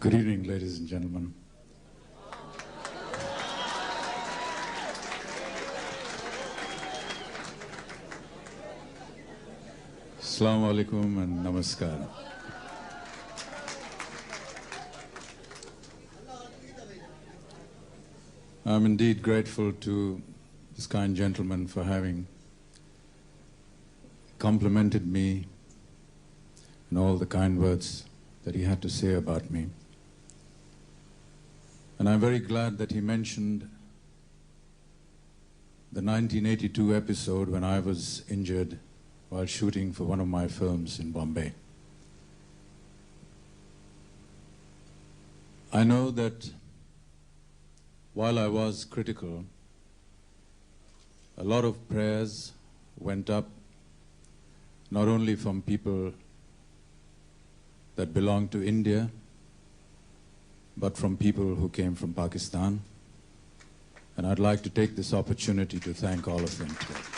Good evening, ladies and gentlemen. Assalamu alaikum and namaskar. I'm indeed grateful to this kind gentleman for having complimented me and all the kind words that he had to say about me. And I'm very glad that he mentioned the 1982 episode when I was injured while shooting for one of my films in Bombay. I know that while I was critical, a lot of prayers went up, not only from people that belong to India, but from people who came from Pakistan. And I'd like to take this opportunity to thank all of them today.